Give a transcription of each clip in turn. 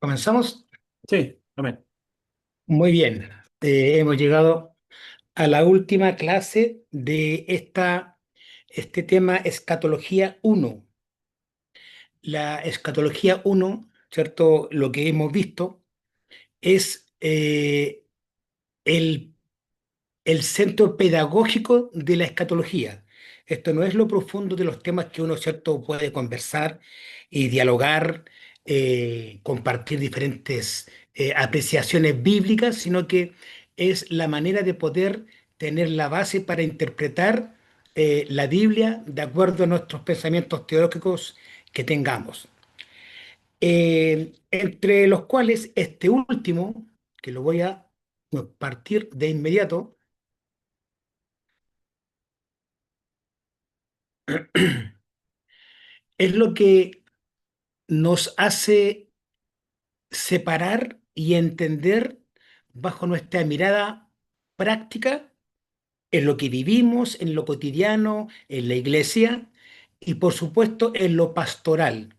¿Comenzamos? Sí, amén. Muy bien. Hemos llegado a la última clase de este tema escatología uno. La escatología uno, ¿cierto? Lo que hemos visto es el el centro pedagógico de la escatología. Esto no es lo profundo de los temas que uno, ¿cierto?, puede conversar y dialogar, compartir diferentes apreciaciones bíblicas, sino que es la manera de poder tener la base para interpretar la Biblia de acuerdo a nuestros pensamientos teológicos que tengamos. Entre los cuales este último, que lo voy a partir de inmediato, es lo que nos hace separar y entender bajo nuestra mirada práctica en lo que vivimos, en lo cotidiano, en la iglesia y por supuesto en lo pastoral.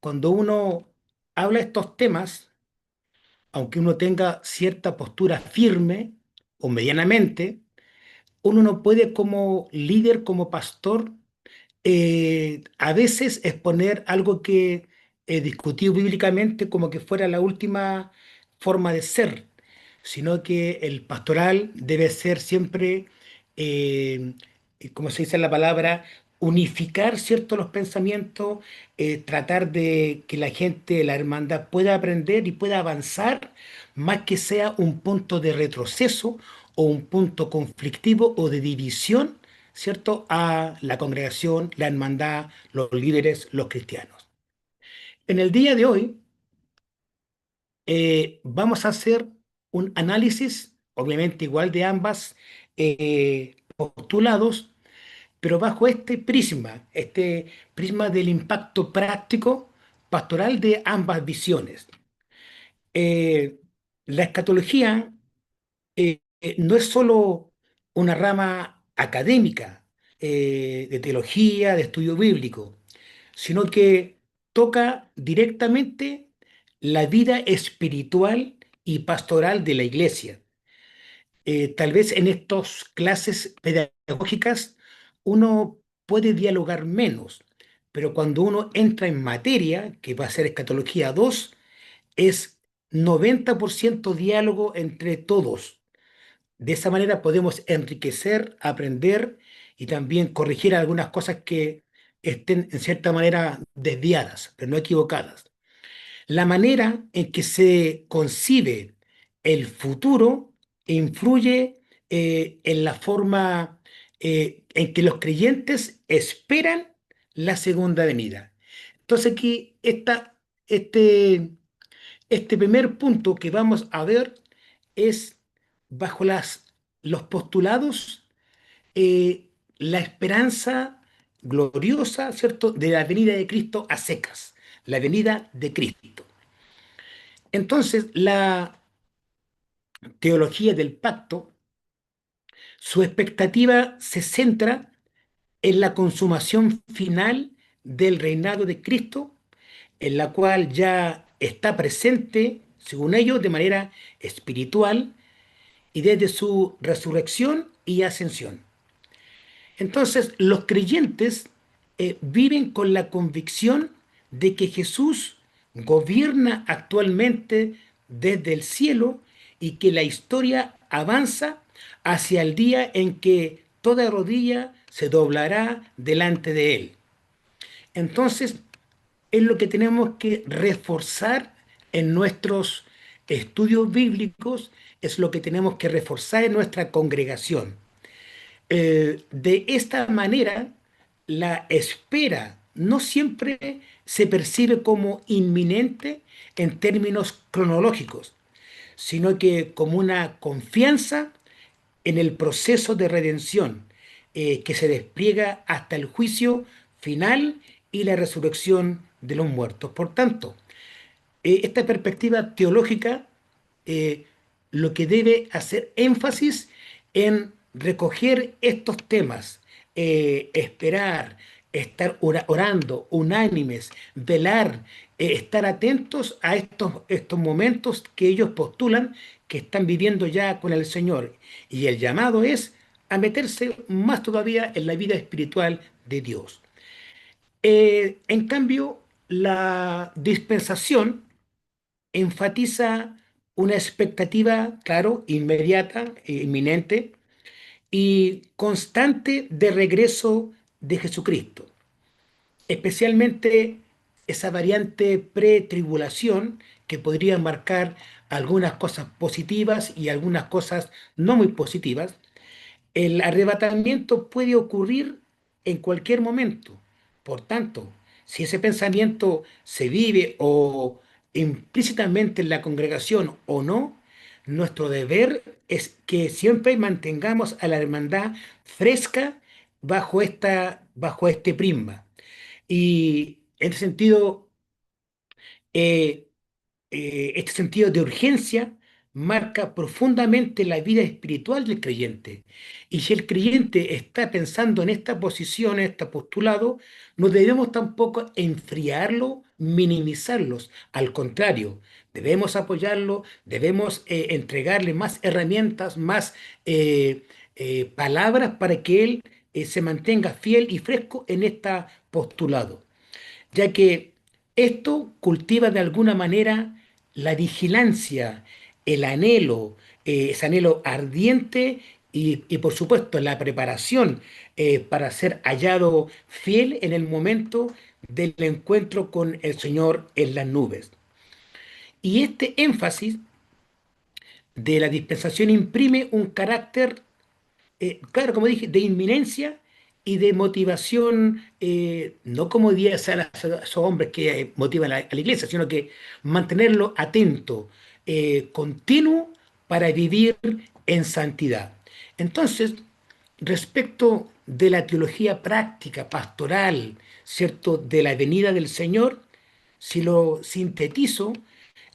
Cuando uno habla de estos temas, aunque uno tenga cierta postura firme o medianamente, uno no puede como líder, como pastor, a veces exponer algo que discutido bíblicamente como que fuera la última forma de ser, sino que el pastoral debe ser siempre, eh, como se dice la palabra, unificar ciertos los pensamientos, tratar de que la gente, la hermandad pueda aprender y pueda avanzar, más que sea un punto de retroceso o un punto conflictivo o de división, ¿cierto?, a la congregación, la hermandad, los líderes, los cristianos. En el día de hoy vamos a hacer un análisis, obviamente igual de ambas postulados, pero bajo este prisma del impacto práctico pastoral de ambas visiones. Eh, la escatología no es solo una rama académica de teología, de estudio bíblico, sino que toca directamente la vida espiritual y pastoral de la iglesia. Tal vez en estas clases pedagógicas uno puede dialogar menos, pero cuando uno entra en materia, que va a ser escatología 2, es 90% diálogo entre todos. De esa manera podemos enriquecer, aprender y también corregir algunas cosas que estén en cierta manera desviadas, pero no equivocadas. La manera en que se concibe el futuro influye en la forma en que los creyentes esperan la segunda venida. Entonces aquí está este primer punto que vamos a ver es bajo los postulados, la esperanza gloriosa, ¿cierto?, de la venida de Cristo a secas, la venida de Cristo. Entonces, la teología del pacto, su expectativa se centra en la consumación final del reinado de Cristo, en la cual ya está presente, según ellos, de manera espiritual y desde su resurrección y ascensión. Entonces, los creyentes viven con la convicción de que Jesús gobierna actualmente desde el cielo y que la historia avanza hacia el día en que toda rodilla se doblará delante de él. Entonces, es lo que tenemos que reforzar en nuestros estudios bíblicos, es lo que tenemos que reforzar en nuestra congregación. De esta manera, la espera no siempre se percibe como inminente en términos cronológicos, sino que como una confianza en el proceso de redención que se despliega hasta el juicio final y la resurrección de los muertos. Por tanto, esta perspectiva teológica eh, lo que debe hacer énfasis en recoger estos temas, esperar, estar orando, unánimes, velar, estar atentos a estos momentos que ellos postulan que están viviendo ya con el Señor. Y el llamado es a meterse más todavía en la vida espiritual de Dios. En cambio, la dispensación enfatiza una expectativa, claro, inmediata, inminente y constante de regreso de Jesucristo, especialmente esa variante pre-tribulación que podría marcar algunas cosas positivas y algunas cosas no muy positivas. El arrebatamiento puede ocurrir en cualquier momento. Por tanto, si ese pensamiento se vive o implícitamente en la congregación o no, nuestro deber es que siempre mantengamos a la hermandad fresca bajo este prisma. Y en ese sentido, eh, este sentido de urgencia marca profundamente la vida espiritual del creyente. Y si el creyente está pensando en esta posición, en este postulado, no debemos tampoco enfriarlo, minimizarlos. Al contrario, debemos apoyarlo, debemos entregarle más herramientas, más palabras para que él se mantenga fiel y fresco en este postulado, ya que esto cultiva de alguna manera la vigilancia, el anhelo, ese anhelo ardiente y, por supuesto la preparación para ser hallado fiel en el momento del encuentro con el Señor en las nubes. Y este énfasis de la dispensación imprime un carácter claro, como dije, de inminencia y de motivación, no como diría esos hombres que motivan a la iglesia, sino que mantenerlo atento, continuo para vivir en santidad. Entonces, respecto de la teología práctica, pastoral, ¿cierto?, de la venida del Señor, si lo sintetizo,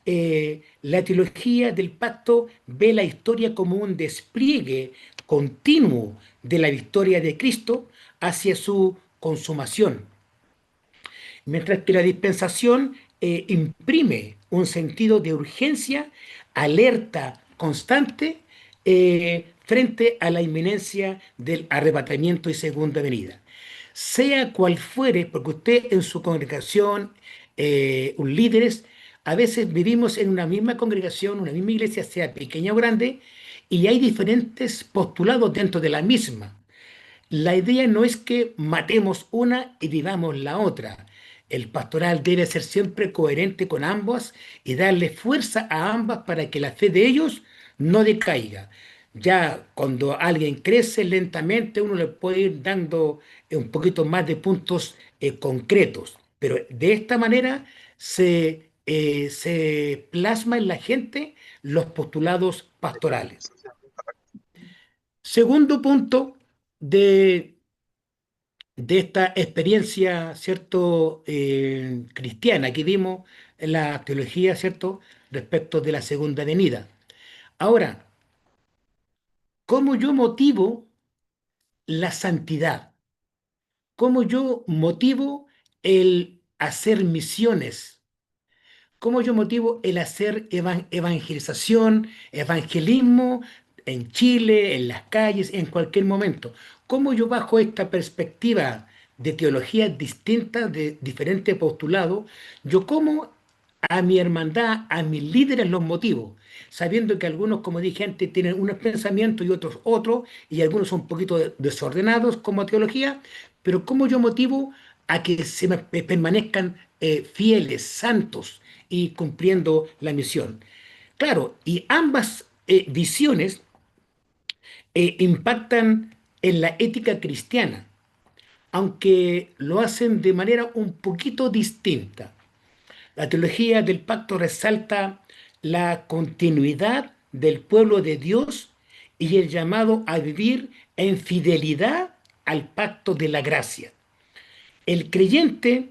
la teología del pacto ve la historia como un despliegue continuo de la victoria de Cristo hacia su consumación, mientras que la dispensación imprime un sentido de urgencia, alerta constante frente a la inminencia del arrebatamiento y segunda venida. Sea cual fuere, porque usted en su congregación, un líderes, a veces vivimos en una misma congregación, una misma iglesia, sea pequeña o grande, y hay diferentes postulados dentro de la misma. La idea no es que matemos una y vivamos la otra. El pastoral debe ser siempre coherente con ambas y darle fuerza a ambas para que la fe de ellos no decaiga. Ya cuando alguien crece lentamente, uno le puede ir dando un poquito más de puntos concretos, pero de esta manera se plasma en la gente los postulados pastorales. Segundo punto de esta experiencia, ¿cierto?, cristiana que vimos en la teología, ¿cierto?, respecto de la segunda venida. Ahora, ¿cómo yo motivo la santidad? ¿Cómo yo motivo el hacer misiones? ¿Cómo yo motivo el hacer evangelización, evangelismo en Chile, en las calles, en cualquier momento? ¿Cómo yo bajo esta perspectiva de teologías distintas, de diferentes postulados, yo cómo a mi hermandad, a mis líderes los motivo? Sabiendo que algunos, como dije antes, tienen unos pensamientos y otros otros, y algunos son un poquito desordenados como teología, pero ¿cómo yo motivo a que permanezcan fieles, santos y cumpliendo la misión? Claro, y ambas visiones impactan en la ética cristiana, aunque lo hacen de manera un poquito distinta. La teología del pacto resalta la continuidad del pueblo de Dios y el llamado a vivir en fidelidad al pacto de la gracia. El creyente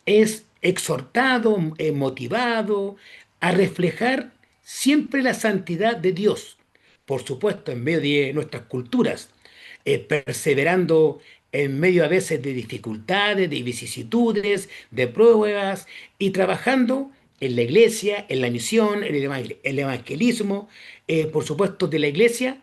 es exhortado, motivado a reflejar siempre la santidad de Dios, por supuesto, en medio de nuestras culturas, perseverando en medio a veces de dificultades, de vicisitudes, de pruebas, y trabajando en la iglesia, en la misión, en el evangelismo, por supuesto, de la iglesia,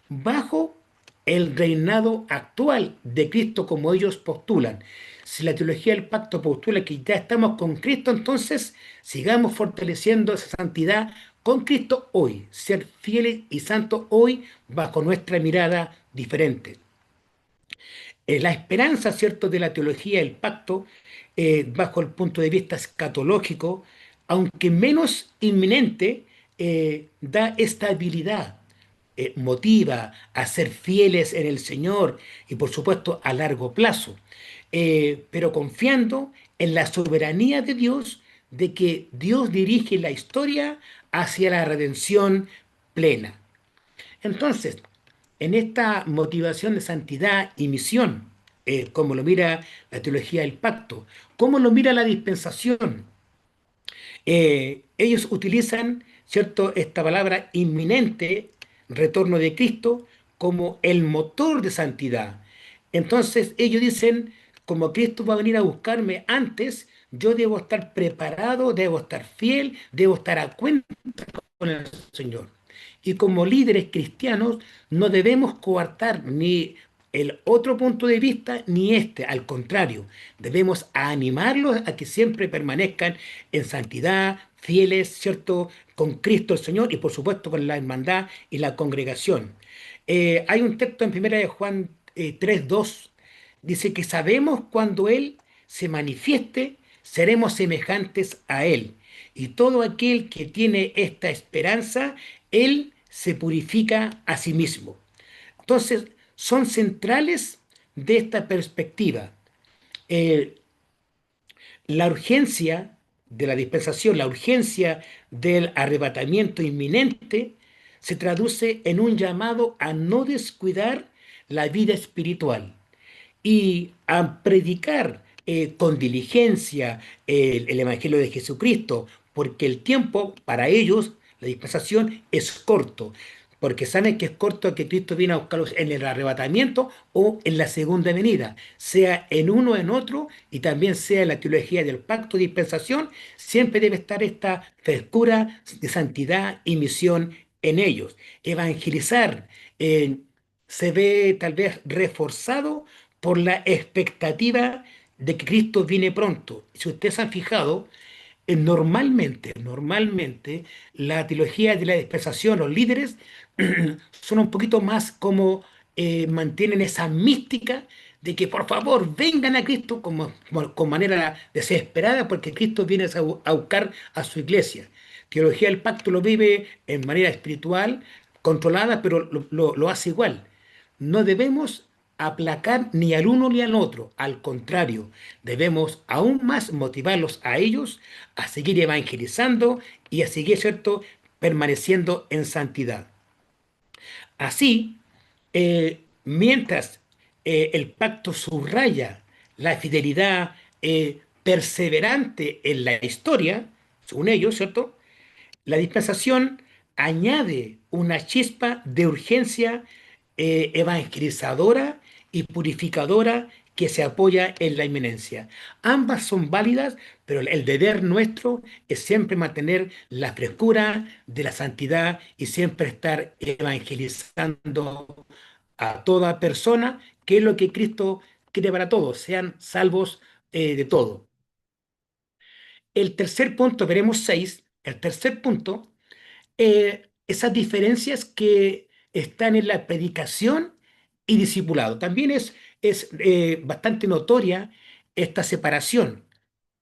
bajo el reinado actual de Cristo como ellos postulan. Si la teología del pacto postula que ya estamos con Cristo, entonces sigamos fortaleciendo esa santidad con Cristo hoy, ser fieles y santos hoy bajo nuestra mirada diferente. La esperanza, ¿cierto?, de la teología del pacto, bajo el punto de vista escatológico, aunque menos inminente, da estabilidad, motiva a ser fieles en el Señor y por supuesto a largo plazo, pero confiando en la soberanía de Dios, de que Dios dirige la historia hacia la redención plena. Entonces, en esta motivación de santidad y misión, como lo mira la teología del pacto, como lo mira la dispensación, ellos utilizan, ¿cierto?, esta palabra inminente, retorno de Cristo, como el motor de santidad. Entonces ellos dicen, como Cristo va a venir a buscarme antes, yo debo estar preparado, debo estar fiel, debo estar a cuenta con el Señor. Y como líderes cristianos no debemos coartar ni el otro punto de vista ni este, al contrario, debemos animarlos a que siempre permanezcan en santidad, fieles, ¿cierto?, con Cristo el Señor y por supuesto con la hermandad y la congregación. Hay un texto en Primera de Juan 3:2, dice que sabemos cuando Él se manifieste, seremos semejantes a Él. Y todo aquel que tiene esta esperanza, Él se purifica a sí mismo. Entonces, son centrales de esta perspectiva. Eh, la urgencia de la dispensación, la urgencia del arrebatamiento inminente, se traduce en un llamado a no descuidar la vida espiritual y a predicar con diligencia el Evangelio de Jesucristo, porque el tiempo para ellos, la dispensación, es corto, porque saben que es corto que Cristo viene a buscarlos en el arrebatamiento o en la segunda venida, sea en uno o en otro, y también sea en la teología del pacto de dispensación, siempre debe estar esta frescura de santidad y misión en ellos. Evangelizar se ve tal vez reforzado por la expectativa de que Cristo viene pronto. Si ustedes se han fijado, normalmente, la teología de la dispensación, los líderes, son un poquito más como mantienen esa mística de que por favor vengan a Cristo con manera desesperada porque Cristo viene a buscar a su iglesia. Teología del pacto lo vive en manera espiritual, controlada, pero lo hace igual. No debemos aplacar ni al uno ni al otro. Al contrario, debemos aún más motivarlos a ellos a seguir evangelizando y a seguir, ¿cierto?, permaneciendo en santidad. Así, mientras el pacto subraya la fidelidad perseverante en la historia, según ellos, ¿cierto?, la dispensación añade una chispa de urgencia evangelizadora y purificadora que se apoya en la inminencia. Ambas son válidas, pero el deber nuestro es siempre mantener la frescura de la santidad y siempre estar evangelizando a toda persona, que es lo que Cristo quiere para todos, sean salvos de todo. El tercer punto, veremos seis, el tercer punto, esas diferencias que están en la predicación y discipulado. También es bastante notoria esta separación.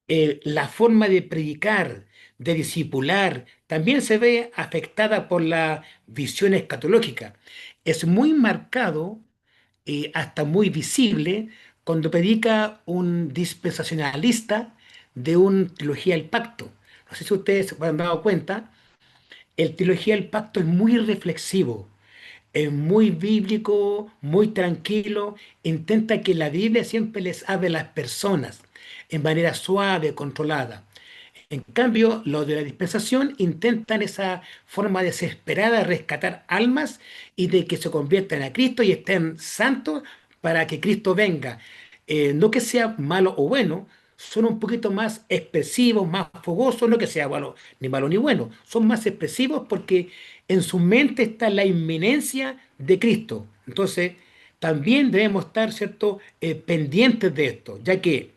La forma de predicar, de discipular, también se ve afectada por la visión escatológica. Es muy marcado, hasta muy visible, cuando predica un dispensacionalista de una teología del pacto. No sé si ustedes se han dado cuenta, el teología del pacto es muy reflexivo, es muy bíblico, muy tranquilo, intenta que la Biblia siempre les hable a las personas en manera suave, controlada. En cambio, los de la dispensación intentan esa forma desesperada de rescatar almas y de que se conviertan a Cristo y estén santos para que Cristo venga, no que sea malo o bueno, son un poquito más expresivos, más fogosos, no que sea malo ni malo ni bueno, son más expresivos porque en su mente está la inminencia de Cristo. Entonces, también debemos estar, ¿cierto?, pendientes de esto, ya que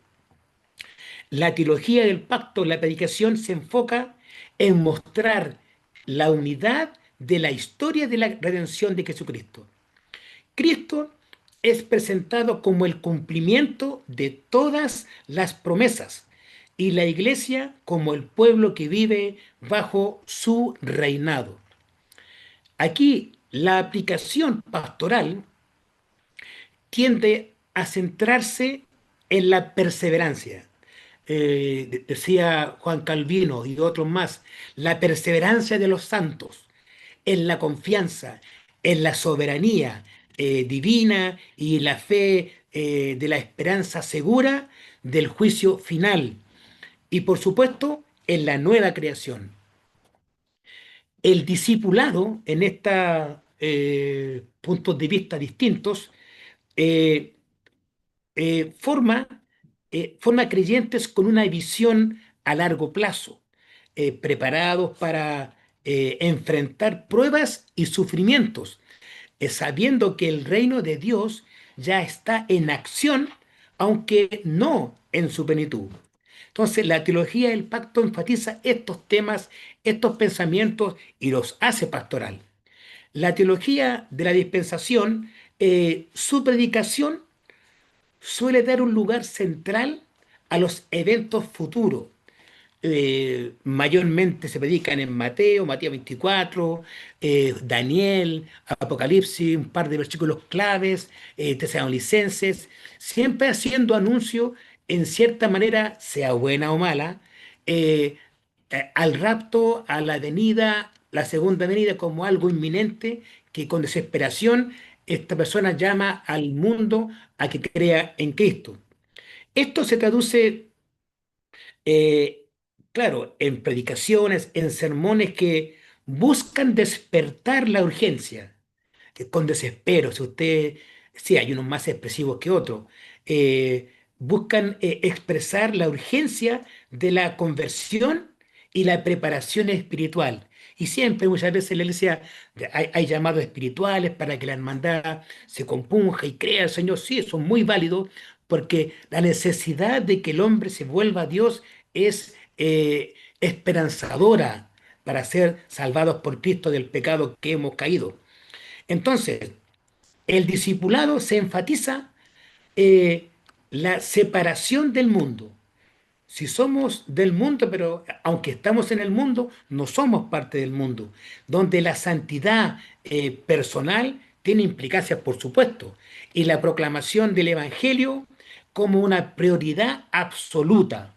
la teología del pacto, la predicación, se enfoca en mostrar la unidad de la historia de la redención de Jesucristo. Cristo es presentado como el cumplimiento de todas las promesas y la iglesia como el pueblo que vive bajo su reinado. Aquí la aplicación pastoral tiende a centrarse en la perseverancia. Decía Juan Calvino y otros más, la perseverancia de los santos, en la confianza, en la soberanía divina y la fe de la esperanza segura del juicio final. Y por supuesto, en la nueva creación. El discipulado, en estos puntos de vista distintos, eh, forma, forma creyentes con una visión a largo plazo, preparados para enfrentar pruebas y sufrimientos, sabiendo que el reino de Dios ya está en acción, aunque no en su plenitud. Entonces, la teología del pacto enfatiza estos temas, estos pensamientos y los hace pastoral. La teología de la dispensación, su predicación suele dar un lugar central a los eventos futuros. Mayormente se predican en Mateo, Mateo 24, Daniel, Apocalipsis, un par de versículos claves, Tesalonicenses, siempre haciendo anuncio, en cierta manera, sea buena o mala, eh, al rapto, a la venida, la segunda venida como algo inminente, que con desesperación esta persona llama al mundo a que crea en Cristo. Esto se traduce, eh, claro, en predicaciones, en sermones que buscan despertar la urgencia, con desespero. Si usted, sí, hay unos más expresivos que otros, buscan expresar la urgencia de la conversión y la preparación espiritual. Y siempre, muchas veces, la iglesia, hay llamados espirituales para que la hermandad se compunja y crea al Señor. Sí, son muy válidos porque la necesidad de que el hombre se vuelva a Dios es esperanzadora para ser salvados por Cristo del pecado que hemos caído. Entonces, el discipulado se enfatiza eh, la separación del mundo. Si somos del mundo, pero aunque estamos en el mundo, no somos parte del mundo, donde la santidad personal tiene implicancias, por supuesto, y la proclamación del Evangelio como una prioridad absoluta.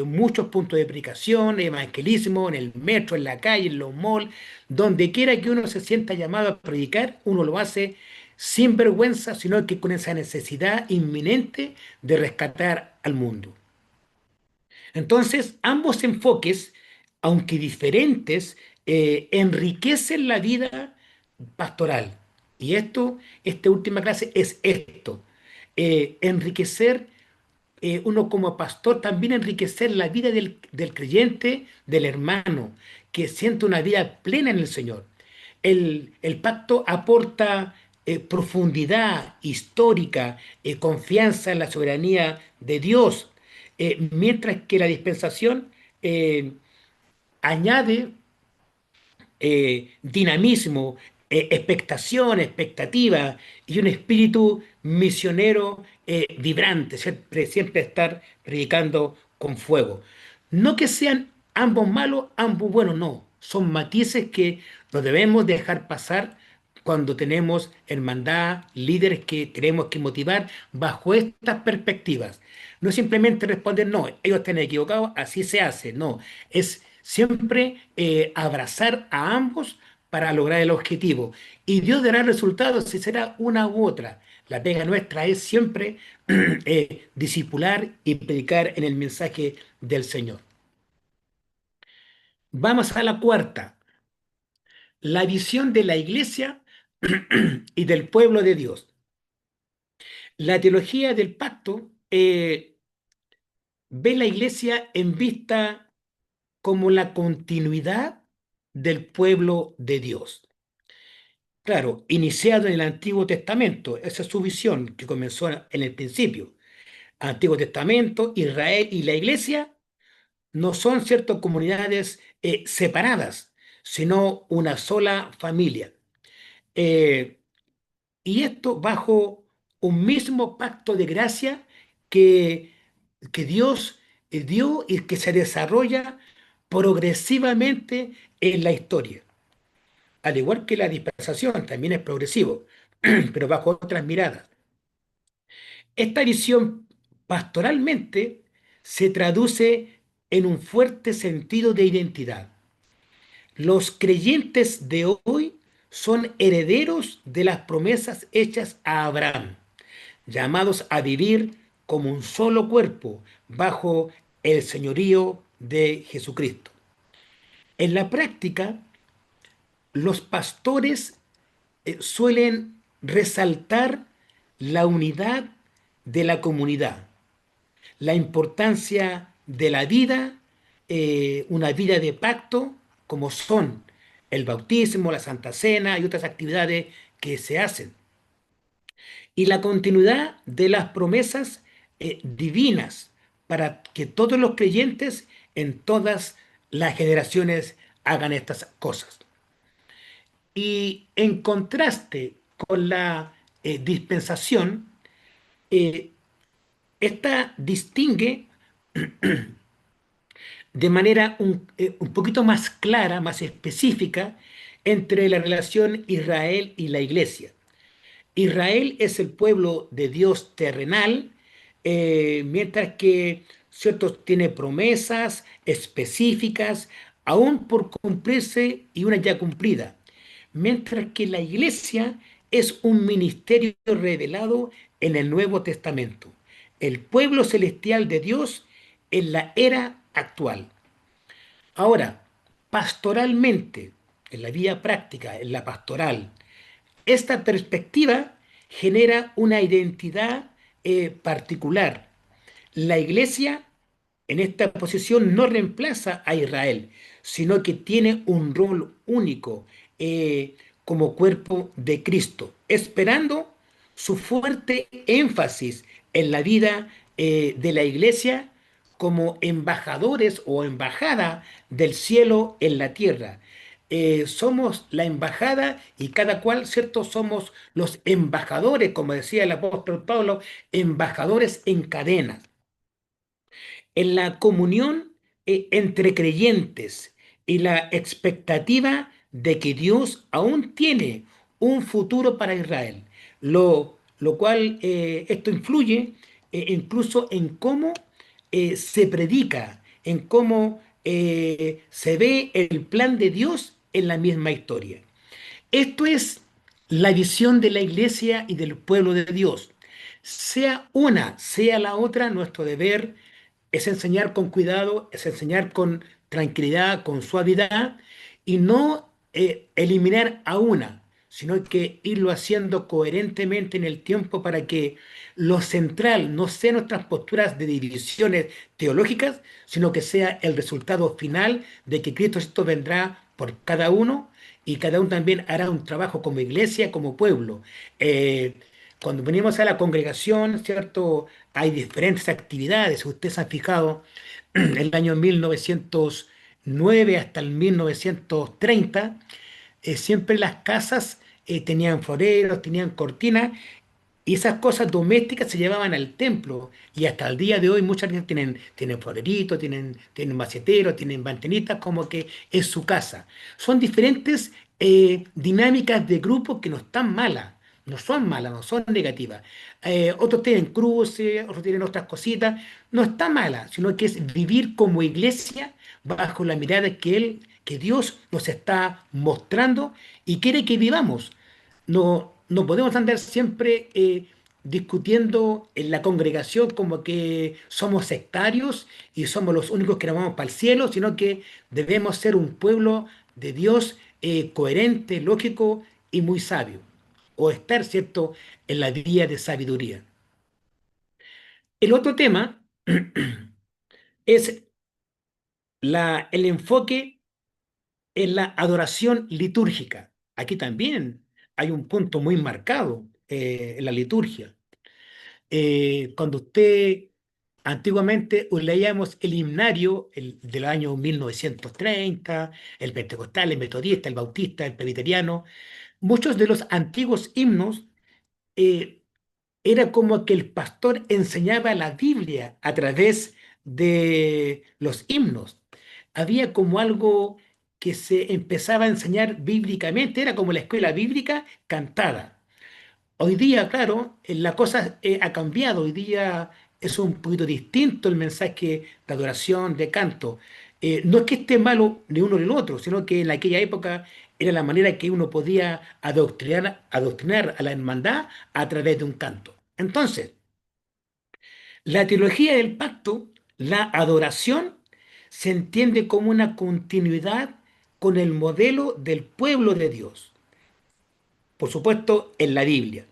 Muchos puntos de predicación, evangelismo, en el metro, en la calle, en los malls, donde quiera que uno se sienta llamado a predicar, uno lo hace sin vergüenza, sino que con esa necesidad inminente de rescatar al mundo. Entonces, ambos enfoques, aunque diferentes, enriquecen la vida pastoral. Y esto, esta última clase es esto, enriquecer uno como pastor, también enriquecer la vida del creyente, del hermano, que siente una vida plena en el Señor. El pacto aporta profundidad histórica, confianza en la soberanía de Dios, mientras que la dispensación eh, añade dinamismo, expectación, expectativa y un espíritu misionero vibrante, siempre, siempre estar predicando con fuego. No que sean ambos malos, ambos buenos, no. Son matices que no debemos dejar pasar cuando tenemos hermandad, líderes que tenemos que motivar bajo estas perspectivas. No es simplemente responder, no, ellos están equivocados, así se hace. No, es siempre abrazar a ambos para lograr el objetivo. Y Dios dará resultados si será una u otra. La pega nuestra es siempre discipular y predicar en el mensaje del Señor. Vamos a la cuarta, la visión de la iglesia y del pueblo de Dios. La teología del pacto ve la iglesia en vista como la continuidad del pueblo de Dios. Claro, iniciado en el Antiguo Testamento, esa es su visión que comenzó en el principio. Antiguo Testamento, Israel y la iglesia no son ciertas comunidades separadas, sino una sola familia. Eh, y esto bajo un mismo pacto de gracia que, que Dios dio y que se desarrolla progresivamente en la historia. Al igual que la dispensación, también es progresivo, pero bajo otras miradas. Esta visión pastoralmente se traduce en un fuerte sentido de identidad. Los creyentes de hoy son herederos de las promesas hechas a Abraham, llamados a vivir como un solo cuerpo bajo el señorío de Jesucristo. En la práctica, los pastores suelen resaltar la unidad de la comunidad, la importancia de la vida, una vida de pacto, como son el bautismo, la Santa Cena y otras actividades que se hacen, y la continuidad de las promesas divinas para que todos los creyentes en todas las generaciones hagan estas cosas. Y en contraste con la dispensación, eh, esta distingue de manera un poquito más clara, más específica, entre la relación Israel y la iglesia. Israel es el pueblo de Dios terrenal, mientras que, ¿cierto?, tiene promesas específicas, aún por cumplirse y una ya cumplida. Mientras que la iglesia es un ministerio revelado en el Nuevo Testamento, el pueblo celestial de Dios en la era actual. Ahora, pastoralmente, en la vía práctica, en la pastoral, esta perspectiva genera una identidad particular. La iglesia en esta posición no reemplaza a Israel, sino que tiene un rol único como cuerpo de Cristo, esperando su fuerte énfasis en la vida de la iglesia como embajadores o embajada del cielo en la tierra. Somos la embajada y cada cual, ¿cierto? Somos los embajadores, como decía el apóstol Pablo, embajadores en cadenas en la comunión entre creyentes y la expectativa de que Dios aún tiene un futuro para Israel, lo cual esto influye incluso en cómo se predica, en cómo se ve el plan de Dios en la misma historia. Esto es la visión de la iglesia y del pueblo de Dios. Sea una, sea la otra, nuestro deber es enseñar con cuidado, es enseñar con tranquilidad, con suavidad y no eliminar a una, sino que irlo haciendo coherentemente en el tiempo para que lo central no sea nuestras posturas de divisiones teológicas, sino que sea el resultado final de que Cristo vendrá por cada uno y cada uno también hará un trabajo como iglesia, como pueblo. Eh, Cuando venimos a la congregación, ¿cierto? Hay diferentes actividades. Si ustedes se han fijado, el año 1909 hasta el 1930, siempre las casas tenían floreros, tenían cortinas, y esas cosas domésticas se llevaban al templo. Y hasta el día de hoy muchas veces tienen floreritos, tienen maceteros, tienen mantenitas, como que es su casa. Son diferentes dinámicas de grupo que no están malas. No son malas, no son negativas. Otros tienen cruces, otros tienen otras cositas. No está mala, sino que es vivir como iglesia bajo la mirada que Dios nos está mostrando y quiere que vivamos. No podemos andar siempre discutiendo en la congregación como que somos sectarios y somos los únicos que nos vamos para el cielo, sino que debemos ser un pueblo de Dios coherente, lógico y muy sabio, o estar, ¿cierto?, en la vía de sabiduría. El otro tema es el enfoque en la adoración litúrgica. Aquí también hay un punto muy marcado en la liturgia. Cuando usted antiguamente leíamos el himnario del año 1930, el pentecostal, el metodista, el bautista, el presbiteriano, muchos de los antiguos himnos eh, era como que el pastor enseñaba la Biblia a través de los himnos. Había como algo que se empezaba a enseñar bíblicamente, era como la escuela bíblica cantada. Hoy día, claro, la cosa ha cambiado. Hoy día es un poquito distinto el mensaje de adoración, de canto. No es que esté malo ni uno ni el otro, sino que en aquella época era la manera que uno podía adoctrinar a la hermandad a través de un canto. Entonces, la teología del pacto, la adoración, se entiende como una continuidad con el modelo del pueblo de Dios, por supuesto, en la Biblia.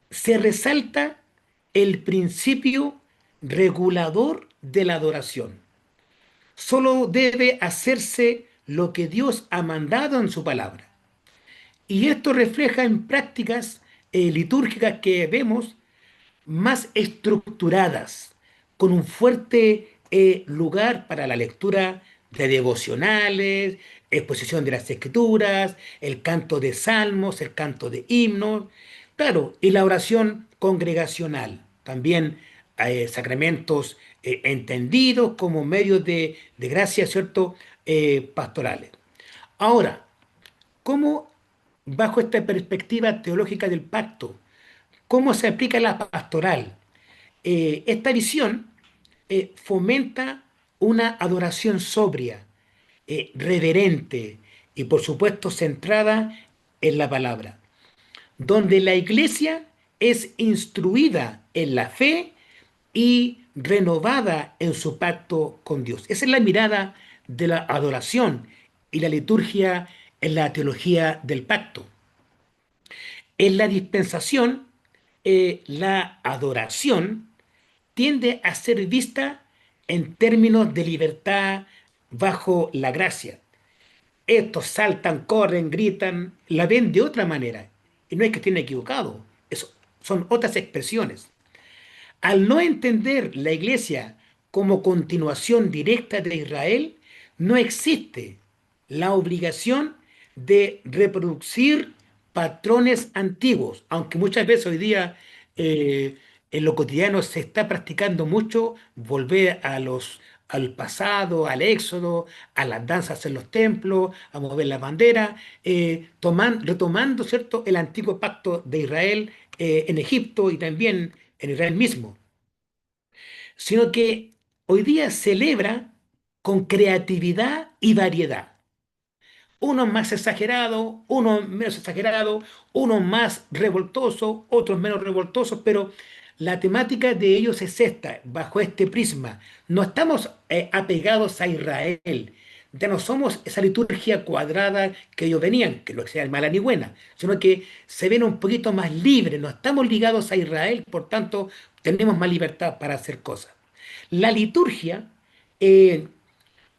Se resalta el principio regulador de la adoración. Solo debe hacerse lo que Dios ha mandado en su palabra. Y esto refleja en prácticas litúrgicas que vemos más estructuradas, con un fuerte lugar para la lectura de devocionales, exposición de las escrituras, el canto de salmos, el canto de himnos, claro, y la oración congregacional, también sacramentos entendidos como medios de gracia, ¿cierto? Pastorales. Ahora, ¿cómo, bajo esta perspectiva teológica del pacto, cómo se aplica la pastoral? Esta visión fomenta una adoración sobria, reverente y por supuesto centrada en la palabra, donde la iglesia es instruida en la fe y renovada en su pacto con Dios. Esa es la mirada de la adoración y la liturgia en la teología del pacto. En la dispensación, la adoración tiende a ser vista en términos de libertad bajo la gracia. Estos saltan, corren, gritan, la ven de otra manera. Y no es que estén equivocados, son otras expresiones. Al no entender la iglesia como continuación directa de Israel, no existe la obligación de reproducir patrones antiguos, aunque muchas veces hoy día en lo cotidiano se está practicando mucho volver al pasado, al éxodo, a las danzas en los templos, a mover la bandera, retomando, ¿cierto?, el antiguo pacto de Israel en Egipto y también en Israel mismo, sino que hoy día celebra con creatividad y variedad. Unos más exagerados, unos menos exagerados, unos más revoltosos, otros menos revoltosos, pero la temática de ellos es esta, bajo este prisma. No estamos apegados a Israel, ya no somos esa liturgia cuadrada que ellos venían, que no sea mala ni buena, sino que se ven un poquito más libres, no estamos ligados a Israel, por tanto tenemos más libertad para hacer cosas. La liturgia eh,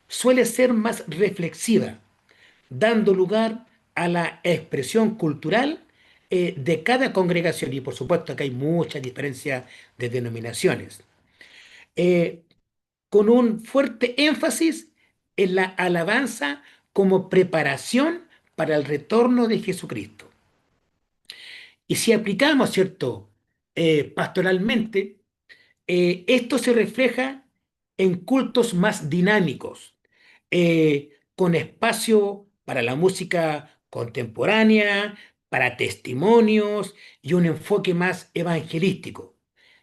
suele ser más reflexiva, dando lugar a la expresión cultural de cada congregación. Y por supuesto que hay mucha diferencia de denominaciones. Eh, con un fuerte énfasis en la alabanza como preparación para el retorno de Jesucristo. Y si aplicamos, ¿cierto?, pastoralmente, esto se refleja en cultos más dinámicos, con espacio para la música contemporánea, para testimonios y un enfoque más evangelístico.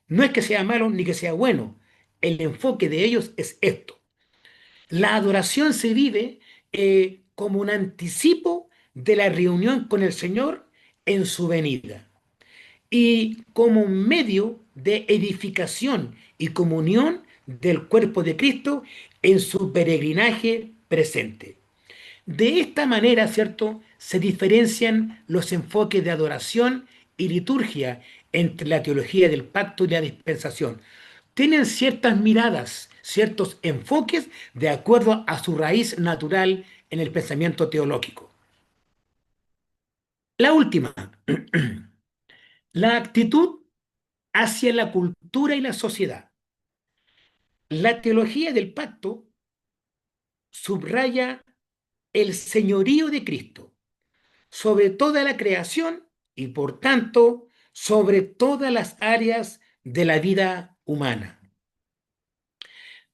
No es que sea malo ni que sea bueno, el enfoque de ellos es esto. La adoración se vive como un anticipo de la reunión con el Señor en su venida y como un medio de edificación y comunión del cuerpo de Cristo en su peregrinaje presente. De esta manera, ¿cierto?, se diferencian los enfoques de adoración y liturgia entre la teología del pacto y la dispensación. Tienen ciertas miradas, ciertos enfoques de acuerdo a su raíz natural en el pensamiento teológico. La última, la actitud hacia la cultura y la sociedad. La teología del pacto subraya el señorío de Cristo sobre toda la creación y por tanto sobre todas las áreas de la vida humana.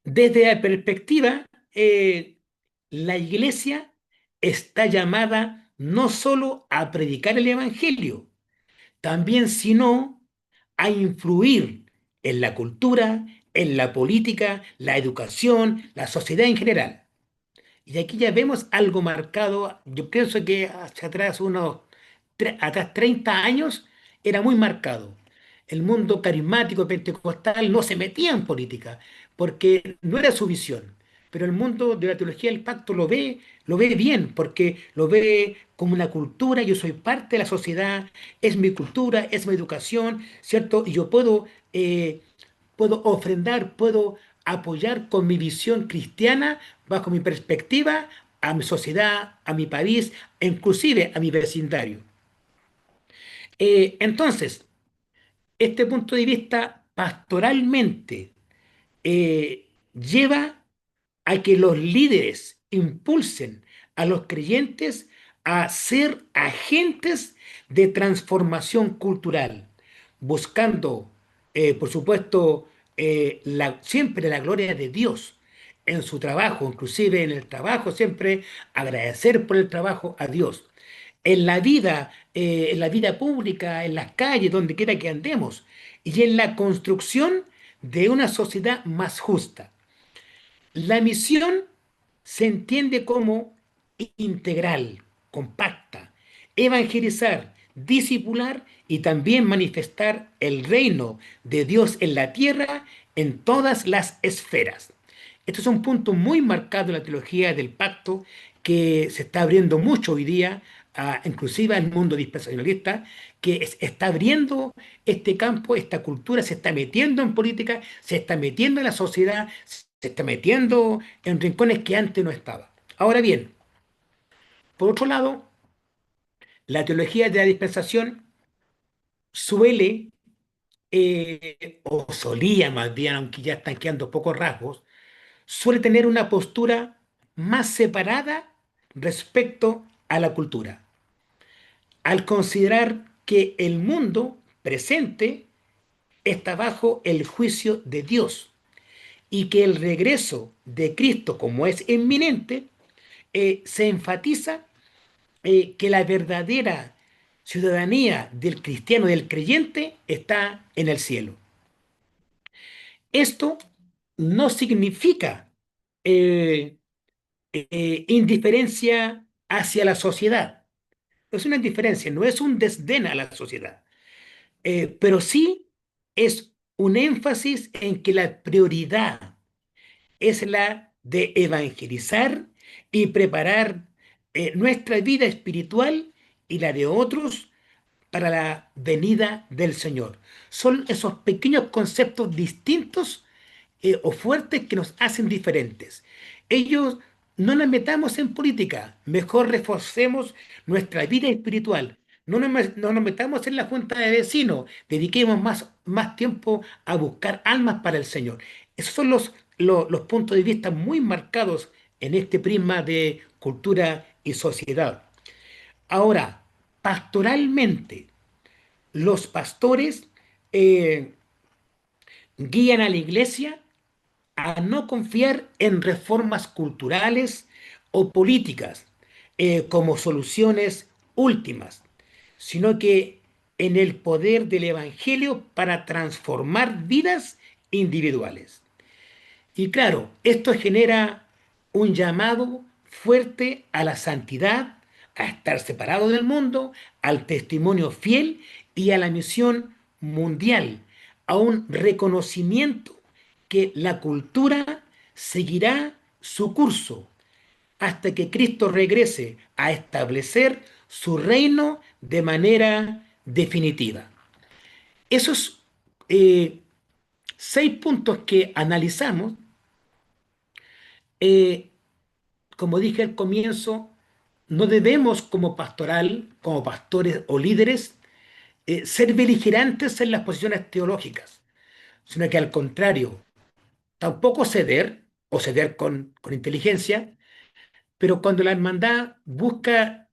Desde la perspectiva, la iglesia está llamada no solo a predicar el Evangelio, también sino a influir en la cultura, en la política, la educación, la sociedad en general. Y aquí ya vemos algo marcado, yo pienso que hacia atrás, atrás 30 años, era muy marcado. El mundo carismático pentecostal no se metía en política, porque no era su visión. Pero el mundo de la teología del pacto lo ve bien, porque lo ve como una cultura, yo soy parte de la sociedad, es mi cultura, es mi educación, ¿cierto? Y yo puedo ofrendar, puedo apoyar con mi visión cristiana, bajo mi perspectiva, a mi sociedad, a mi país, e inclusive a mi vecindario. Entonces, este punto de vista pastoralmente lleva a que los líderes impulsen a los creyentes a ser agentes de transformación cultural, buscando, por supuesto, siempre la gloria de Dios en su trabajo, inclusive en el trabajo, siempre agradecer por el trabajo a Dios. En la vida pública, en las calles, donde quiera que andemos, y en la construcción de una sociedad más justa. La misión se entiende como integral, compacta, evangelizar, discipular y también manifestar el reino de Dios en la tierra en todas las esferas. Esto es un punto muy marcado en la teología del pacto que se está abriendo mucho hoy día, inclusive al mundo dispensacionalista, que está abriendo este campo, esta cultura, se está metiendo en política, se está metiendo en la sociedad, se está metiendo en rincones que antes no estaba. Ahora bien, por otro lado, la teología de la dispensación suele, o solía más bien, aunque ya están quedando pocos rasgos, suele tener una postura más separada respecto a la cultura, al considerar que el mundo presente está bajo el juicio de Dios y que el regreso de Cristo, como es inminente, se enfatiza que la verdadera ciudadanía del cristiano, del creyente, está en el cielo. Esto no significa eh, indiferencia hacia la sociedad. Es una indiferencia, no es un desdén a la sociedad. Pero sí es un énfasis en que la prioridad es la de evangelizar y preparar nuestra vida espiritual y la de otros para la venida del Señor. Son esos pequeños conceptos distintos o fuertes que nos hacen diferentes. Ellos no nos metamos en política, mejor reforcemos nuestra vida espiritual. No nos metamos en la junta de vecinos, dediquemos más tiempo a buscar almas para el Señor. Esos son los puntos de vista muy marcados en este prisma de cultura y sociedad. Ahora, pastoralmente, los pastores eh, guían a la iglesia a no confiar en reformas culturales o políticas como soluciones últimas, sino que en el poder del Evangelio para transformar vidas individuales. Y claro, esto genera un llamado fuerte a la santidad, a estar separado del mundo, al testimonio fiel y a la misión mundial, a un reconocimiento que la cultura seguirá su curso hasta que Cristo regrese a establecer su reino de manera definitiva. Esos eh, 6 puntos que analizamos, eh, como dije al comienzo, no debemos como pastoral, como pastores o líderes, ser beligerantes en las posiciones teológicas, sino que al contrario, tampoco ceder o ceder con inteligencia, pero cuando la hermandad busca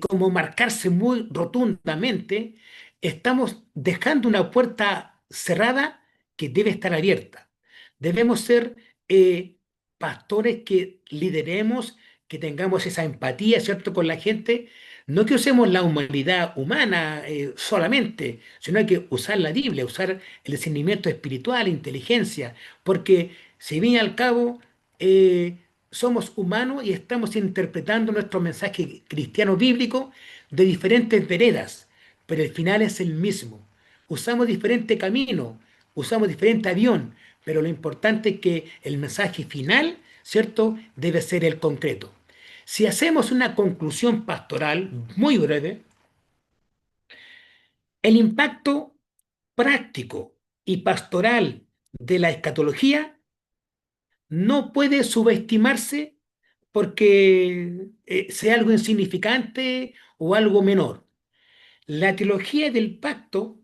como marcarse muy rotundamente, estamos dejando una puerta cerrada que debe estar abierta. Debemos ser eh, pastores que lideremos, que tengamos esa empatía, ¿cierto?, con la gente. No que usemos la humanidad humana solamente, sino que usar la Biblia, usar el discernimiento espiritual, inteligencia, porque si bien al cabo eh, somos humanos y estamos interpretando nuestro mensaje cristiano bíblico de diferentes veredas, pero el final es el mismo. Usamos diferente camino, usamos diferente avión, pero lo importante es que el mensaje final, ¿cierto?, debe ser el concreto. Si hacemos una conclusión pastoral muy breve, el impacto práctico y pastoral de la escatología no puede subestimarse porque sea algo insignificante o algo menor. La teología del pacto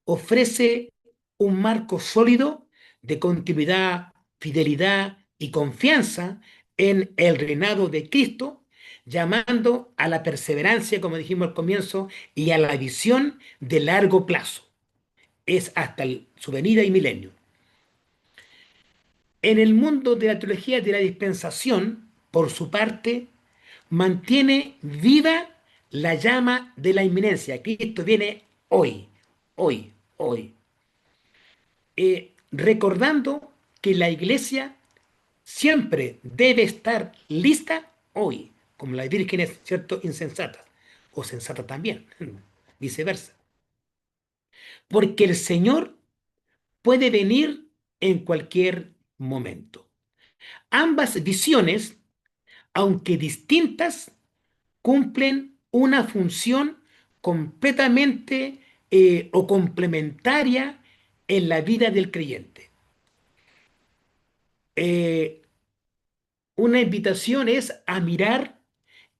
ofrece un marco sólido de continuidad, fidelidad y confianza en el reinado de Cristo, llamando a la perseverancia, como dijimos al comienzo, y a la visión de largo plazo. Es hasta su venida y milenio. En el mundo de la teología de la dispensación, por su parte, mantiene viva la llama de la inminencia. Cristo viene hoy, hoy, hoy. Recordando que la iglesia siempre debe estar lista hoy, como las vírgenes, ¿cierto?, insensatas, o sensatas también, viceversa. Porque el Señor puede venir en cualquier momento. Ambas visiones, aunque distintas, cumplen una función completamente o complementaria en la vida del creyente. Eh, una invitación es a mirar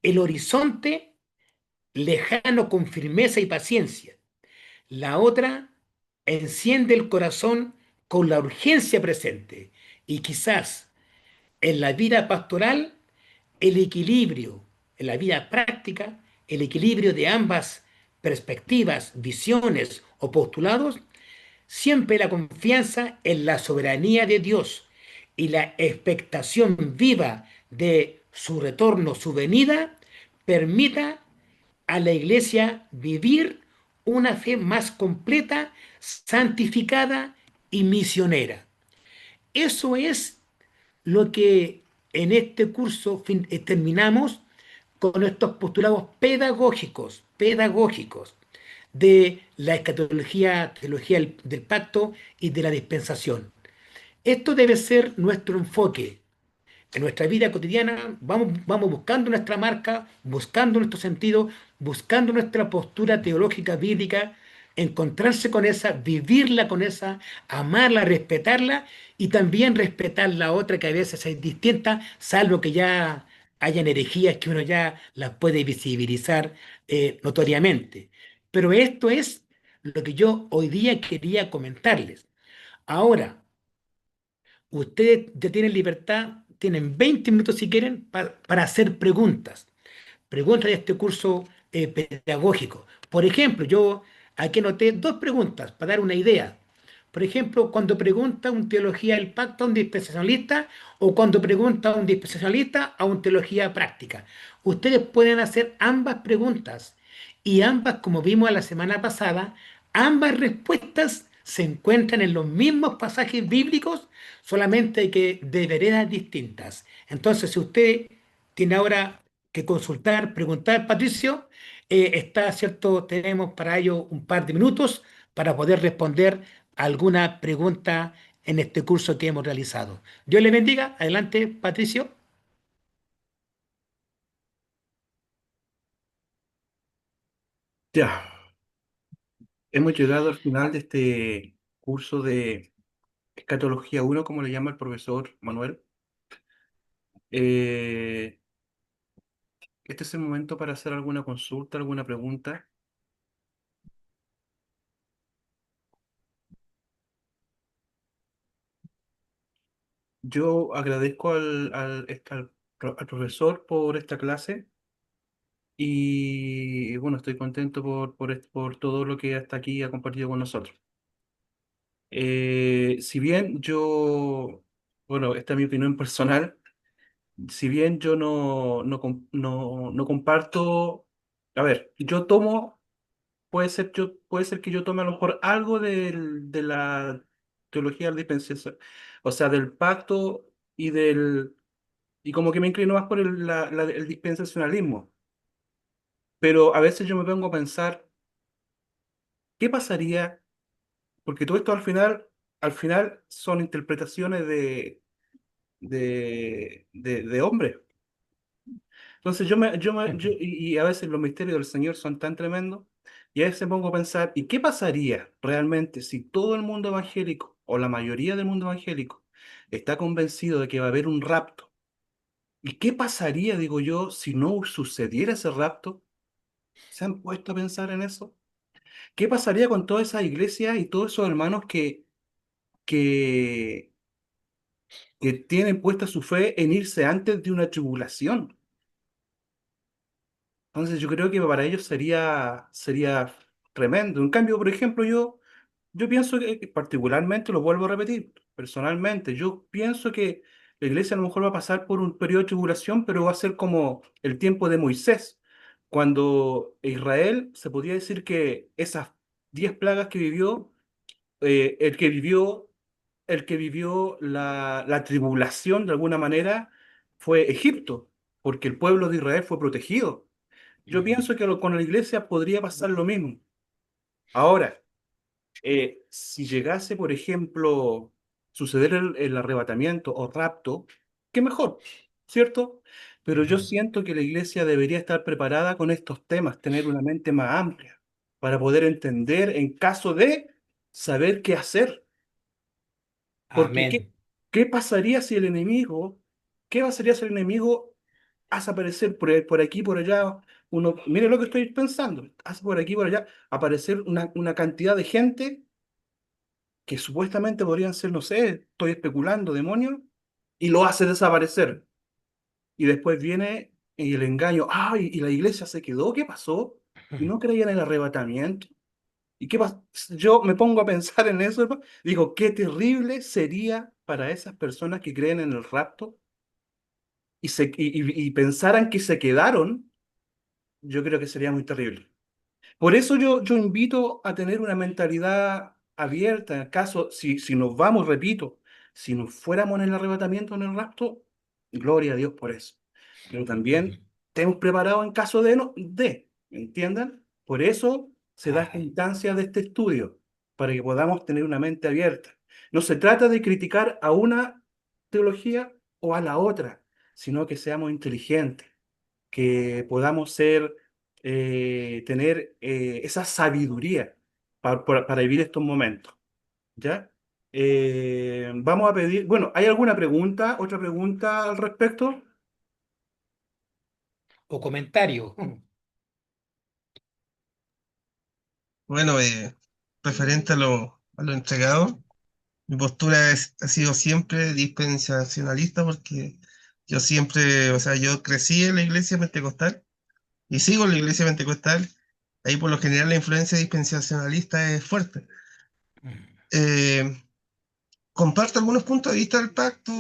el horizonte lejano con firmeza y paciencia. La otra enciende el corazón con la urgencia presente. Y quizás en la vida pastoral el equilibrio, en la vida práctica, el equilibrio de ambas perspectivas, visiones o postulados, siempre la confianza en la soberanía de Dios y la expectación viva de su retorno, su venida, permita a la iglesia vivir una fe más completa, santificada y misionera. Eso es lo que en este curso terminamos con estos postulados pedagógicos de la escatología, teología del pacto y de la dispensación. Esto debe ser nuestro enfoque. En nuestra vida cotidiana vamos buscando nuestra marca, buscando nuestro sentido, buscando nuestra postura teológica, bíblica, encontrarse con esa, vivirla con esa, amarla, respetarla y también respetar la otra que a veces es distinta, salvo que ya hayan herejías que uno ya las puede visibilizar notoriamente. Pero esto es lo que yo hoy día quería comentarles. Ahora, ustedes ya tienen libertad, tienen 20 minutos si quieren para hacer preguntas. Preguntas de este curso pedagógico. Por ejemplo, yo aquí anoté 2 preguntas para dar una idea. Por ejemplo, cuando pregunta un teología del pacto a un dispensacionalista o cuando pregunta un dispensacionalista a un teología práctica. Ustedes pueden hacer ambas preguntas y ambas, como vimos la semana pasada, ambas respuestas se encuentran en los mismos pasajes bíblicos, solamente que de veredas distintas. Entonces, si usted tiene ahora que consultar, preguntar, Patricio, está cierto, tenemos para ello un par de minutos para poder responder alguna pregunta en este curso que hemos realizado. Dios le bendiga. Adelante, Patricio. Ya. Hemos llegado al final de este curso de Escatología uno, como le llama el profesor Manuel. Eh, este es el momento para hacer alguna consulta, alguna pregunta. Yo agradezco al profesor por esta clase y bueno, estoy contento por todo lo que hasta aquí ha compartido con nosotros. Si bien yo, bueno, esta es mi opinión personal, si bien yo no comparto, a ver, yo tomo, puede ser que yo tome a lo mejor algo de la teología del dispensación, o sea, del pacto y como que me inclino más por el dispensacionalismo, pero a veces yo me pongo a pensar, ¿qué pasaría? Porque todo esto al final son interpretaciones de hombres. Entonces y a veces los misterios del Señor son tan tremendos, y a veces me pongo a pensar, ¿y qué pasaría realmente si todo el mundo evangélico, o la mayoría del mundo evangélico, está convencido de que va a haber un rapto? ¿Y qué pasaría, digo yo, si no sucediera ese rapto? ¿Se han puesto a pensar en eso? ¿Qué pasaría con todas esas iglesias y todos esos hermanos que, que tienen puesta su fe en irse antes de una tribulación? Entonces yo creo que para ellos sería tremendo. En cambio, por ejemplo, yo pienso que particularmente, lo vuelvo a repetir, personalmente, yo pienso que la iglesia a lo mejor va a pasar por un periodo de tribulación, pero va a ser como el tiempo de Moisés, cuando Israel se podía decir que esas 10 plagas que vivió, eh, el que vivió, el que vivió la tribulación de alguna manera fue Egipto, porque el pueblo de Israel fue protegido. Yo Mm. pienso que con la iglesia podría pasar lo mismo. Ahora, si llegase, por ejemplo, suceder el arrebatamiento o rapto, qué mejor, ¿cierto? Pero yo Ujú. siento que la iglesia debería estar preparada con estos temas, tener una mente más amplia para poder entender en caso de saber qué hacer. Porque Amén. ¿qué pasaría si el enemigo, qué pasaría si el enemigo hace aparecer por aquí, por allá, mire lo que estoy pensando, hace por aquí, por allá, aparecer una cantidad de gente que supuestamente podrían ser, no sé, estoy especulando, demonios, y lo hace desaparecer. Y después viene y el engaño, ay, y la iglesia se quedó, ¿qué pasó? Y no creían en el arrebatamiento. ¿Y qué pasa? Yo me pongo a pensar en eso, hermano. Digo, qué terrible sería para esas personas que creen en el rapto y pensaran que se quedaron. Yo creo que sería muy terrible. Por eso yo invito a tener una mentalidad abierta. En el caso, si nos vamos, repito, si nos fuéramos en el arrebatamiento, en el rapto, gloria a Dios por eso. Pero también estemos preparados en caso ¿me entiendan? Por eso se da esta Amén. instancia de este estudio, para que podamos tener una mente abierta. No se trata de criticar a una teología o a la otra, sino que seamos inteligentes, que podamos tener esa sabiduría para vivir estos momentos, ¿ya? Vamos a pedir, bueno, ¿hay alguna pregunta, otra pregunta al respecto? O comentario. Bueno, referente a lo entregado, mi postura ha sido siempre dispensacionalista porque yo siempre, o sea, yo crecí en la iglesia pentecostal y sigo en la iglesia pentecostal. Ahí por lo general la influencia dispensacionalista es fuerte. Eh, Comparto algunos puntos de vista del pacto,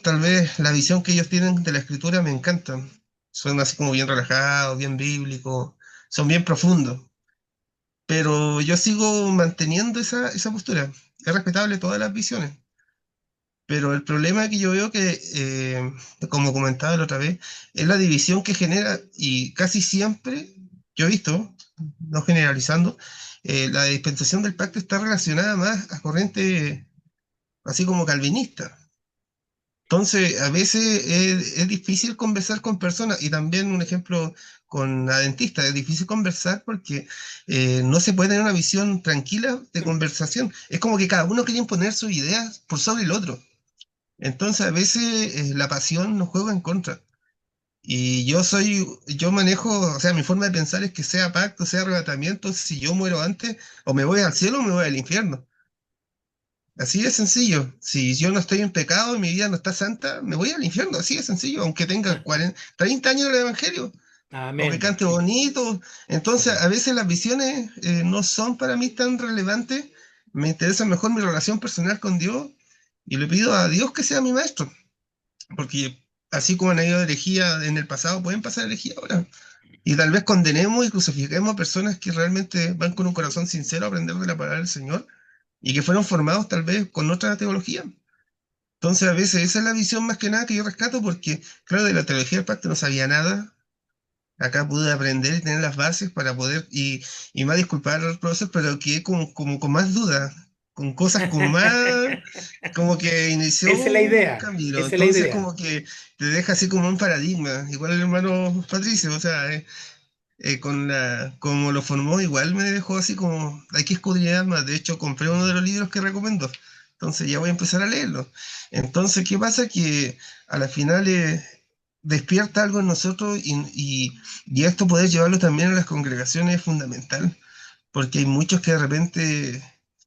tal vez la visión que ellos tienen de la escritura me encanta. Son así como bien relajados, bien bíblicos, son bien profundos. Pero yo sigo manteniendo esa postura. Es respetable todas las visiones. Pero el problema que yo veo que, como comentaba la otra vez, es la división que genera y casi siempre, yo he visto, no generalizando, la dispensación del pacto está relacionada más a corrientes así como calvinistas. Entonces, a veces es difícil conversar con personas y también un ejemplo con adventistas. Es difícil conversar porque no se puede tener una visión tranquila de conversación. Es como que cada uno quiere imponer sus ideas por sobre el otro. Entonces a veces la pasión nos juega en contra. Y yo manejo, o sea, mi forma de pensar es que sea pacto, sea arrebatamiento, si yo muero antes, o me voy al cielo o me voy al infierno. Así de sencillo. Si yo no estoy en pecado y mi vida no está santa, me voy al infierno. Así de sencillo, aunque tenga 40, 30 años del Evangelio, o que Amén. cante bonito. Entonces, a veces las visiones no son para mí tan relevantes. Me interesa mejor mi relación personal con Dios y le pido a Dios que sea mi maestro. Porque así como han habido herejía en el pasado, pueden pasar herejía ahora. Y tal vez condenemos y crucifiquemos a personas que realmente van con un corazón sincero a aprender de la palabra del Señor y que fueron formados tal vez con otra teología. Entonces, a veces esa es la visión más que nada que yo rescato porque, claro, de la teología del pacto no sabía nada. Acá pude aprender y tener las bases para poder, y más disculpar al profesor, pero que como con más dudas, con cosas como más, como que inició Esa es la un idea. camino. Esa es la Entonces, idea. como que te deja así como un paradigma. Igual el hermano Patricio, o sea, como lo formó, igual me dejó así como, hay que escudriñar más. De hecho, compré uno de los libros que recomendó. Entonces ya voy a empezar a leerlo. Entonces, ¿qué pasa? Que a la final despierta algo en nosotros y esto poder llevarlo también a las congregaciones es fundamental, porque hay muchos que de repente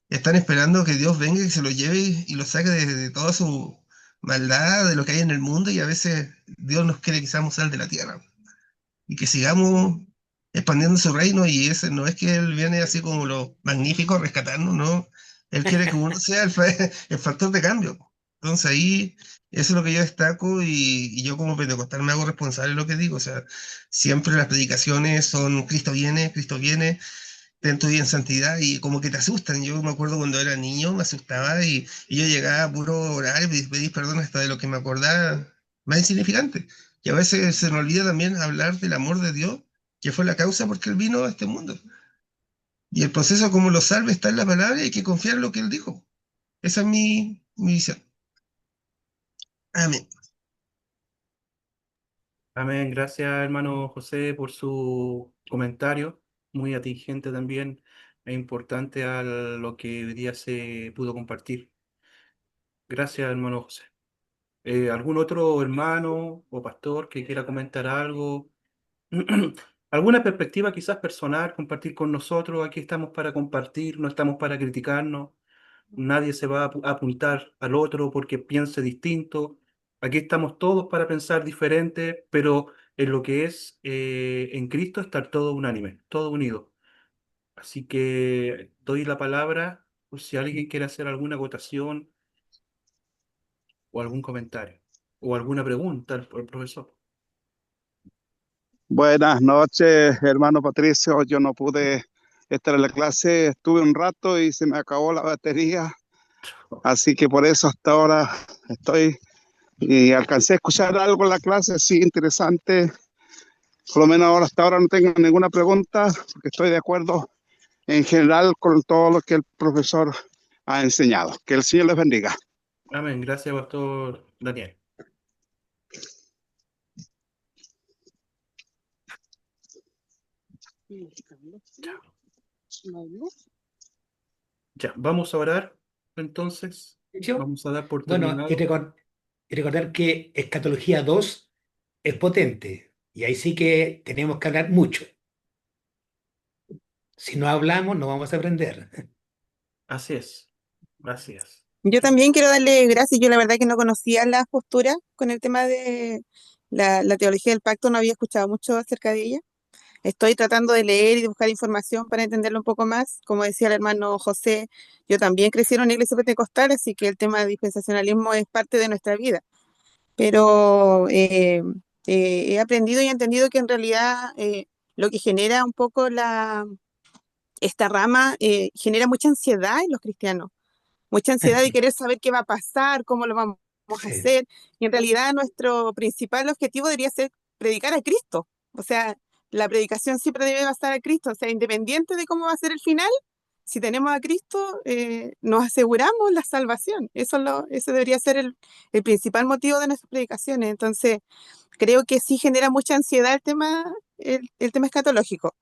están esperando que Dios venga y se lo lleve y lo saque de toda su maldad, de lo que hay en el mundo, y a veces Dios nos quiere que seamos sal de la tierra y que sigamos expandiendo su reino, y ese no es que Él viene así como lo magnífico a rescatarnos, no. Él quiere que uno sea el factor de cambio. Entonces ahí, eso es lo que yo destaco y yo como pentecostal me hago responsable de lo que digo. O sea, siempre las predicaciones son Cristo viene, ten tu vida en santidad y como que te asustan. Yo me acuerdo cuando era niño, me asustaba y yo llegaba a puro orar y pedir perdón hasta de lo que me acordaba más insignificante. Y a veces se me olvida también hablar del amor de Dios, que fue la causa porque Él vino a este mundo. Y el proceso como lo salve está en la palabra y hay que confiar en lo que Él dijo. Esa es mi visión. Amén. Amén. Gracias, hermano José, por su comentario, muy atingente también e importante a lo que hoy día se pudo compartir. Gracias, hermano José. ¿Algún otro hermano o pastor que quiera comentar algo? ¿Alguna perspectiva quizás personal, compartir con nosotros? Aquí estamos para compartir, no estamos para criticarnos. Nadie se va a apuntar al otro porque piense distinto. Aquí estamos todos para pensar diferente, pero en lo que es en Cristo estar todo unánime, todo unido. Así que doy la palabra por si alguien quiere hacer alguna acotación o algún comentario o alguna pregunta al profesor. Buenas noches, hermano Patricio. Yo no pude estar en la clase, estuve un rato y se me acabó la batería, así que por eso hasta ahora estoy y alcancé a escuchar algo en la clase, sí, interesante. Por lo menos ahora hasta ahora no tengo ninguna pregunta, porque estoy de acuerdo en general con todo lo que el profesor ha enseñado. Que el Señor les bendiga. Amén. Gracias, Pastor Daniel. Ya, ya, vamos a orar. Entonces, ¿Yo? vamos a dar por Bueno, terminado. y recordar que Escatología 2 es potente y ahí sí que tenemos que hablar mucho. Si no hablamos, no vamos a aprender. Así es, así es. Yo también quiero darle gracias. Yo la verdad que no conocía las posturas con el tema de la teología del pacto, no había escuchado mucho acerca de ella. Estoy tratando de leer y de buscar información para entenderlo un poco más. Como decía el hermano José, yo también crecí en una iglesia pentecostal, así que el tema de dispensacionalismo es parte de nuestra vida. Pero he aprendido y entendido que en realidad lo que genera un poco esta rama genera mucha ansiedad en los cristianos, mucha ansiedad de querer saber qué va a pasar, cómo lo vamos a Sí, hacer. Y en realidad nuestro principal objetivo debería ser predicar a Cristo. O sea, la predicación siempre debe basar a Cristo. O sea, independiente de cómo va a ser el final, si tenemos a Cristo, nos aseguramos la salvación. Eso debería ser el principal motivo de nuestras predicaciones. Entonces, creo que sí genera mucha ansiedad el tema el tema escatológico.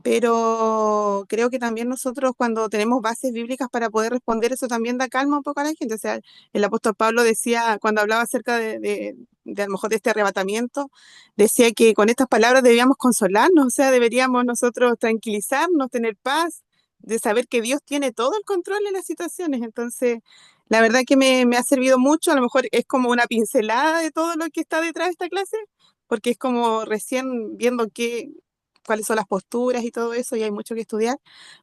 Pero creo que también nosotros cuando tenemos bases bíblicas para poder responder eso también da calma un poco a la gente. O sea, el apóstol Pablo decía, cuando hablaba acerca de a lo mejor de este arrebatamiento, decía que con estas palabras debíamos consolarnos, o sea, deberíamos nosotros tranquilizarnos, tener paz, de saber que Dios tiene todo el control de las situaciones. Entonces, la verdad que me ha servido mucho, a lo mejor es como una pincelada de todo lo que está detrás de esta clase, porque es como recién viendo cuáles son las posturas y todo eso, y hay mucho que estudiar,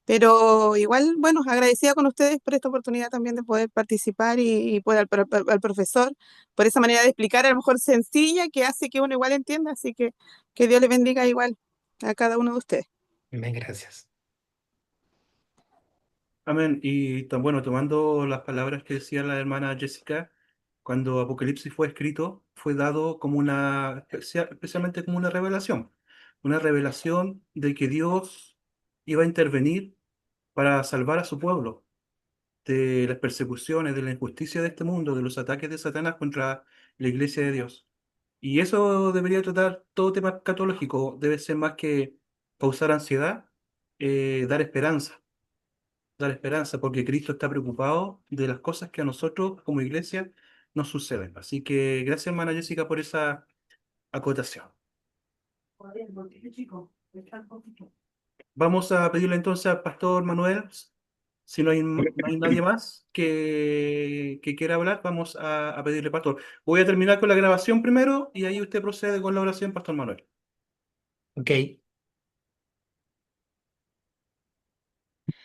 pero igual, bueno, agradecida con ustedes por esta oportunidad también de poder participar y por al profesor, por esa manera de explicar a lo mejor sencilla que hace que uno igual entienda, así que Dios les bendiga igual a cada uno de ustedes. Amén, gracias. Amén. Y bueno, tomando las palabras que decía la hermana Jessica, cuando Apocalipsis fue escrito, fue dado como especialmente como una revelación de que Dios iba a intervenir para salvar a su pueblo de las persecuciones, de la injusticia de este mundo, de los ataques de Satanás contra la iglesia de Dios. Y eso debería tratar todo tema escatológico, debe ser más que causar ansiedad, dar esperanza, porque Cristo está preocupado de las cosas que a nosotros como iglesia nos suceden. Así que gracias, hermana Jessica, por esa acotación. Vamos a pedirle entonces al pastor Manuel, si no hay nadie más que quiera hablar, vamos a pedirle, pastor. Voy a terminar con la grabación primero y ahí usted procede con la oración, pastor Manuel. Ok.